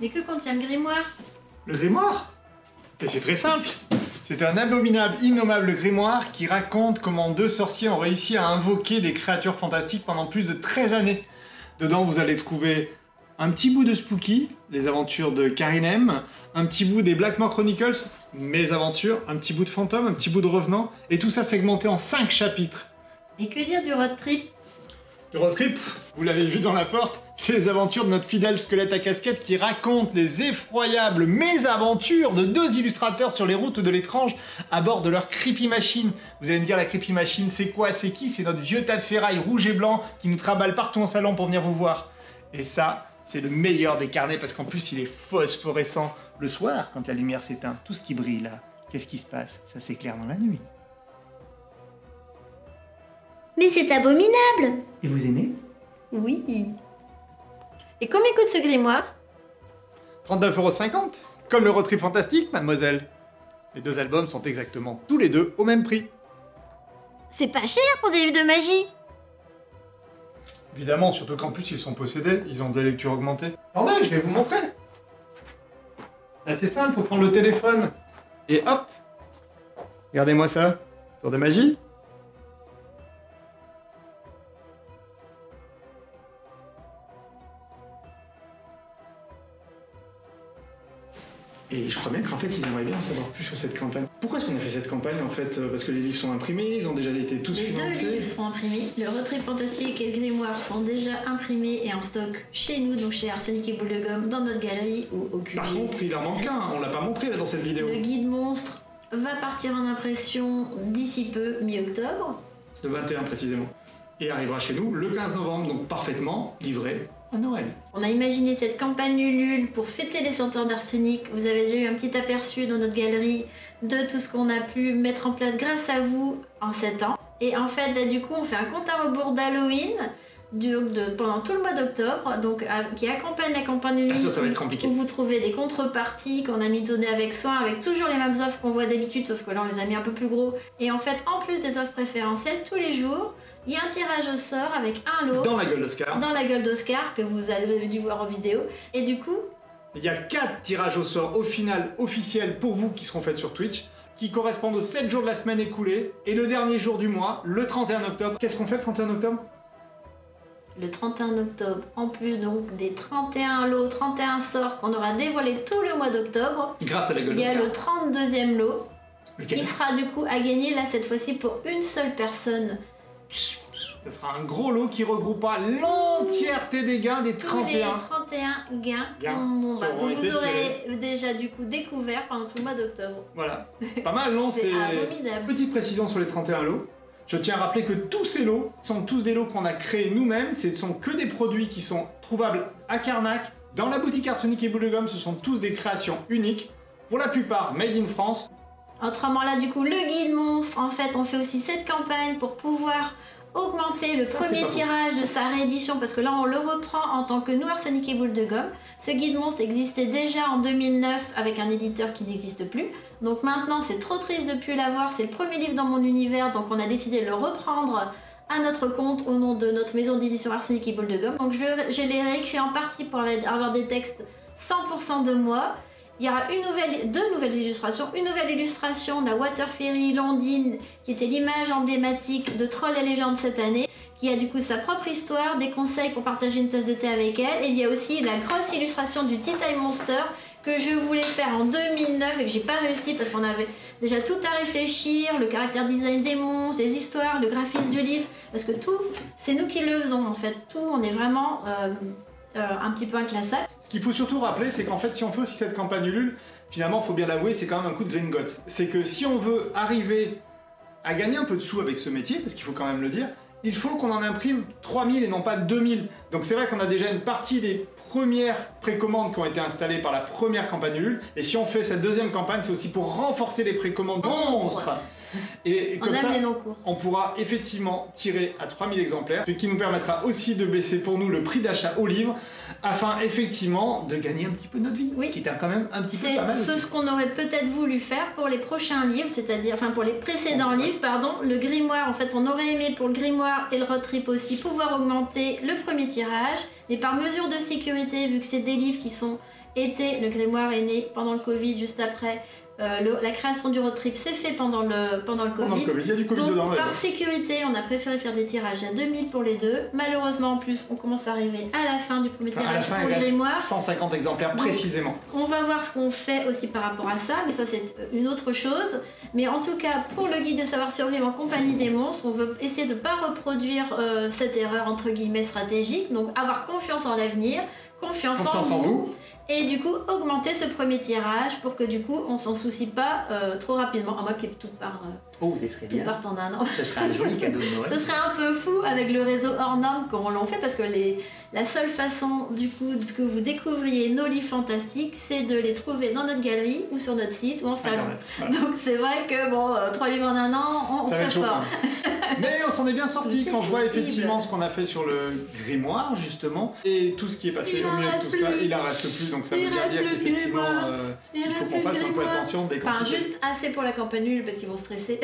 Mais que contient le grimoire? Le grimoire? Mais c'est très simple. C'est un abominable, innommable grimoire qui raconte comment deux sorciers ont réussi à invoquer des créatures fantastiques pendant plus de 13 années. Dedans, vous allez trouver un petit bout de Spooky, les aventures de Karinem, un petit bout des Blackmore Chronicles, mes aventures, un petit bout de Fantôme, un petit bout de Revenant, et tout ça segmenté en 5 chapitres. Et que dire du road trip? Le road trip, vous l'avez vu dans la porte, c'est les aventures de notre fidèle squelette à casquette qui raconte les effroyables mésaventures de deux illustrateurs sur les routes de l'étrange à bord de leur creepy machine. Vous allez me dire, la creepy machine, c'est quoi? C'est qui? C'est notre vieux tas de ferraille rouge et blanc qui nous traballe partout en salon pour venir vous voir. Et ça, c'est le meilleur des carnets parce qu'en plus, il est phosphorescent. Le soir, quand la lumière s'éteint, tout ce qui brille là, qu'est-ce qui se passe? Ça s'éclaire dans la nuit. Mais c'est abominable! Et vous aimez? Oui. Et combien coûte ce grimoire? 39,50 €, comme le road trip fantastique, mademoiselle. Les deux albums sont exactement tous les deux au même prix. C'est pas cher pour des livres de magie! Évidemment, surtout qu'en plus ils sont possédés, ils ont des lectures augmentées. Attendez, je vais vous montrer. Là, c'est simple, faut prendre le téléphone. Et hop! Regardez-moi ça. Tour de magie. Et je crois bien qu'en fait, ils aimeraient bien en savoir plus sur cette campagne. Pourquoi est-ce qu'on a fait cette campagne en fait? Parce que les livres sont imprimés, ils ont déjà été tous Les financés. deux livres sont imprimés. Le road trip fantastique et le grimoire sont déjà imprimés et en stock chez nous, donc chez Arsenic et Boule de Gomme, dans notre galerie ou au QG. Par contre, il en manque un, on l'a pas montré là dans cette vidéo. Le guide monstre va partir en impression d'ici peu, mi-octobre. Le 21 précisément. Et arrivera chez nous le 15 novembre, donc parfaitement livré à Noël. On a imaginé cette campagne Ulule pour fêter les 100 ans d'Arsenic. Vous avez déjà eu un petit aperçu dans notre galerie de tout ce qu'on a pu mettre en place grâce à vous en 7 ans. Et en fait, là, du coup, on fait un compte à rebours d'Halloween pendant tout le mois d'octobre, donc qui accompagne la campagne Ulule. Ça va être compliqué. Où vous trouvez des contreparties qu'on a mis données avec soin, avec toujours les mêmes offres qu'on voit d'habitude, sauf que là, on les a mis un peu plus gros. Et en fait, en plus des offres préférentielles, tous les jours, il y a un tirage au sort avec un lot. Dans la gueule d'Oscar. Dans la gueule d'Oscar, que vous avez dû voir en vidéo. Et du coup, il y a 4 tirages au sort au final officiels pour vous qui seront faits sur Twitch, qui correspondent aux 7 jours de la semaine écoulée, et le dernier jour du mois, le 31 octobre. Qu'est-ce qu'on fait le 31 octobre? Le 31 octobre, en plus donc des 31 lots, 31 sorts qu'on aura dévoilés tout le mois d'octobre, grâce à la gueule il y a d'Oscar. le 32e lot, qui sera du coup à gagner là cette fois-ci pour une seule personne. Ce sera un gros lot qui regroupera l'entièreté des gains des 31. Tous les 31 gains que vous aurez déjà du coup découvert pendant tout le mois d'octobre. Voilà. Pas mal, non? C'est abominable. Petite précision sur les 31 lots. Je tiens à rappeler que tous ces lots sont tous des lots qu'on a créés nous-mêmes. Ce ne sont que des produits qui sont trouvables à Carnac, dans la boutique Arsenic et Boule de Gomme. Ce sont tous des créations uniques. Pour la plupart, made in France. Autrement là, du coup, le guide monstre, en fait, on fait aussi cette campagne pour pouvoir augmenter le premier tirage de sa réédition, parce que là on le reprend en tant que nous Arsenic et Boule de Gomme. Ce guide monstre existait déjà en 2009 avec un éditeur qui n'existe plus, donc maintenant c'est trop triste de plus l'avoir. C'est le premier livre dans mon univers, donc on a décidé de le reprendre à notre compte au nom de notre maison d'édition Arsenic et Boule de Gomme. Donc je l'ai réécrit en partie pour avoir des textes 100% de moi. Il y aura deux nouvelles illustrations. Une nouvelle illustration de la Water Fairy Landine, qui était l'image emblématique de Trolls et Légendes cette année, qui a du coup sa propre histoire, des conseils pour partager une tasse de thé avec elle. Et il y a aussi la grosse illustration du Tea Time Monster que je voulais faire en 2009 et que j'ai pas réussi parce qu'on avait déjà tout à réfléchir, le caractère design des monstres, des histoires, le graphisme du livre, parce que tout, c'est nous qui le faisons en fait. Tout, on est vraiment un petit peu inclassable. Ce qu'il faut surtout rappeler, c'est qu'en fait, si on fait aussi cette campagne Ulule, finalement, il faut bien l'avouer, c'est quand même un coup de Gringotts. C'est que si on veut arriver à gagner un peu de sous avec ce métier, parce qu'il faut quand même le dire, il faut qu'on en imprime 3000 et non pas 2000. Donc c'est vrai qu'on a déjà une partie des premières précommandes qui ont été installées par la première campagne Ulule, et si on fait cette deuxième campagne, c'est aussi pour renforcer les précommandes monstres. Et comme ça, on pourra effectivement tirer à 3000 exemplaires, ce qui nous permettra aussi de baisser pour nous le prix d'achat au livre, afin effectivement de gagner un petit peu notre vie, ce qui est quand même un petit peu pas mal aussi. C'est ce qu'on aurait peut-être voulu faire pour les prochains livres, c'est-à-dire, enfin pour les précédents livres, pardon, le grimoire. En fait, on aurait aimé pour le grimoire et le road trip aussi pouvoir augmenter le premier tirage, mais par mesure de sécurité, vu que c'est des livres qui sont été. Le grimoire est né pendant le Covid, juste après. La création du road trip s'est fait pendant le Covid. Il y a du Covid Donc, dedans. par sécurité, on a préféré faire des tirages à 2000 pour les deux. Malheureusement, en plus, on commence à arriver à la fin du premier tirage pour le grimoire. 150 exemplaires précisément. On va voir ce qu'on fait aussi par rapport à ça, mais ça c'est une autre chose. Mais en tout cas, pour le guide de savoir survivre en compagnie des monstres, on veut essayer de ne pas reproduire cette erreur entre guillemets stratégique. Donc avoir confiance en l'avenir, confiance en vous. Et du coup, augmenter ce premier tirage pour que du coup, on s'en soucie pas trop rapidement. À moins que tout part en un an. Ce serait un joli cadeau de Noël. Ce serait un peu fou avec le réseau hors norme comme on l'a fait parce que la seule façon du coup que vous découvriez nos livres fantastiques, c'est de les trouver dans notre galerie ou sur notre site ou en salon. Voilà. Donc c'est vrai que bon, 3 livres en un an, on fait fort. Mais on s'en est bien sorti quand je vois effectivement ce qu'on a fait sur le grimoire justement et tout ce qui est passé au milieu de tout ça, il en reste plus. Donc ça veut bien dire qu'effectivement il faut qu'on fasse un peu attention dès qu'on juste assez pour la campagne nulle parce qu'ils vont stresser.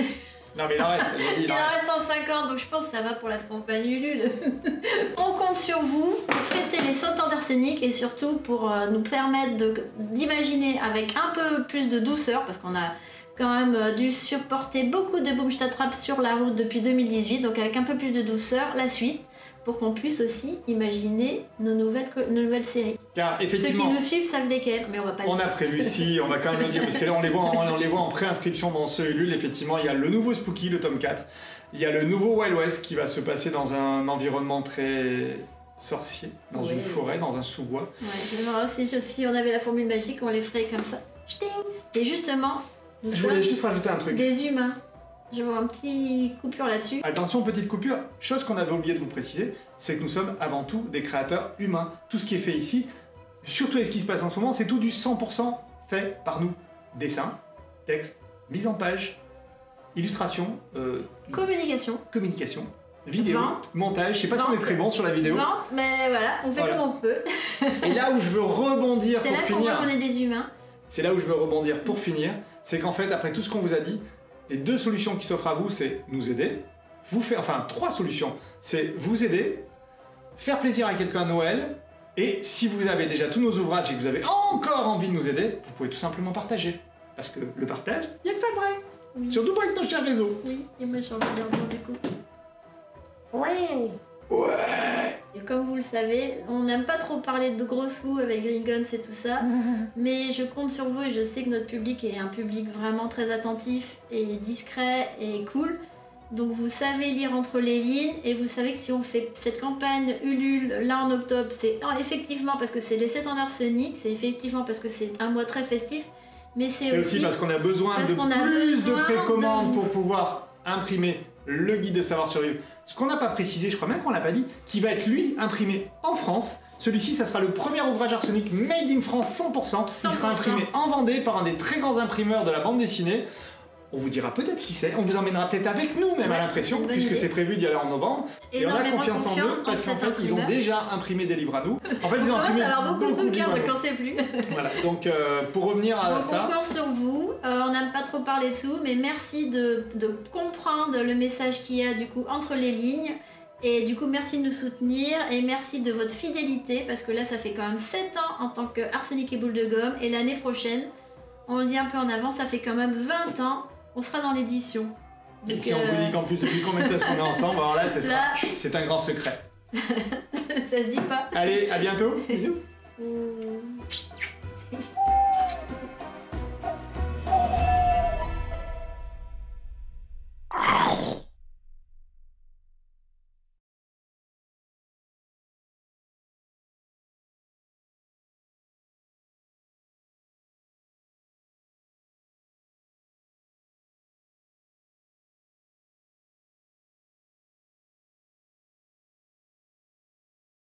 Non mais il en reste, il en reste 150 donc je pense que ça va pour la campagne Ulule. On compte sur vous pour fêter les 100 ans d'Arsenic et surtout pour nous permettre d'imaginer avec un peu plus de douceur parce qu'on a quand même dû supporter beaucoup de Boom Stadtrap sur la route depuis 2018 donc avec un peu plus de douceur la suite pour qu'on puisse aussi imaginer nos nouvelles séries. Car effectivement, ceux qui nous suivent savent lesquelles, mais on va pas le dire. On a prévu, si, on va quand même le dire, parce que là on les voit en préinscription dans ce Ulule, effectivement, il y a le nouveau Spooky, le tome 4, il y a le nouveau Wild West qui va se passer dans un environnement très sorcier, dans une forêt, dans un sous-bois. Ouais, j'aimerais aussi, si on avait la formule magique, on les ferait comme ça. Et justement, je voulais juste rajouter un truc. Des humains. Je vois un petit coupure là-dessus. Attention, petite coupure. Chose qu'on avait oublié de vous préciser, c'est que nous sommes avant tout des créateurs humains. Tout ce qui est fait ici, surtout avec ce qui se passe en ce moment, c'est tout du 100% fait par nous. Dessin, texte, mise en page, illustration, communication, vidéo, montage. Je sais pas si on est très bon sur la vidéo. Mais voilà, on fait comme on peut. Et là où je veux rebondir pour finir... C'est là qu'on voit qu'on est des humains. C'est là où je veux rebondir pour finir, c'est qu'en fait, après tout ce qu'on vous a dit, les 2 solutions qui s'offrent à vous, c'est nous aider, enfin 3 solutions, c'est vous aider, faire plaisir à quelqu'un à Noël, et si vous avez déjà tous nos ouvrages et que vous avez encore envie de nous aider, vous pouvez tout simplement partager. Parce que le partage, il n'y a que ça de vrai. Oui. Surtout pas avec nos chers réseaux. Oui, et moi j'ai envie de dire du coup. Ouais. Et comme vous le savez, on n'aime pas trop parler de gros sous avec Green Guns et tout ça, mais je compte sur vous et je sais que notre public est un public vraiment très attentif et discret et cool. Donc vous savez lire entre les lignes et vous savez que si on fait cette campagne Ulule là en octobre, c'est effectivement parce que c'est les 7 ans d'Arsenic, c'est effectivement parce que c'est un mois très festif, mais c'est aussi parce qu'on a besoin de plus de précommandes pour pouvoir imprimer le guide de savoir survivre. Ce qu'on n'a pas précisé, je crois même qu'on l'a pas dit, qui va être lui imprimé en France. Celui-ci, ça sera le premier ouvrage Arsenic made in France 100%. Il sera imprimé en Vendée par un des très grands imprimeurs de la bande dessinée. On vous dira peut-être qui c'est, on vous emmènera peut-être avec nous même à l'impression, puisque c'est prévu d'y aller en novembre. Et on a confiance en eux parce qu'en fait ils ont déjà imprimé des livres à nous. En fait ils ont imprimé beaucoup de bouquins, on ne sait plus. Voilà, donc pour revenir à ça... On compte sur vous, on n'aime pas trop parler dessous, mais merci de comprendre le message qu'il y a du coup entre les lignes. Et du coup merci de nous soutenir et merci de votre fidélité parce que là ça fait quand même 7 ans en tant que Arsenic et Boule de Gomme et l'année prochaine, on le dit un peu en avant, ça fait quand même 20 ans. On sera dans l'édition. Et si on vous dit qu'en plus depuis combien de temps qu'on est ensemble, alors là, c'est un grand secret. Ça se dit pas. Allez, à bientôt. Bisous.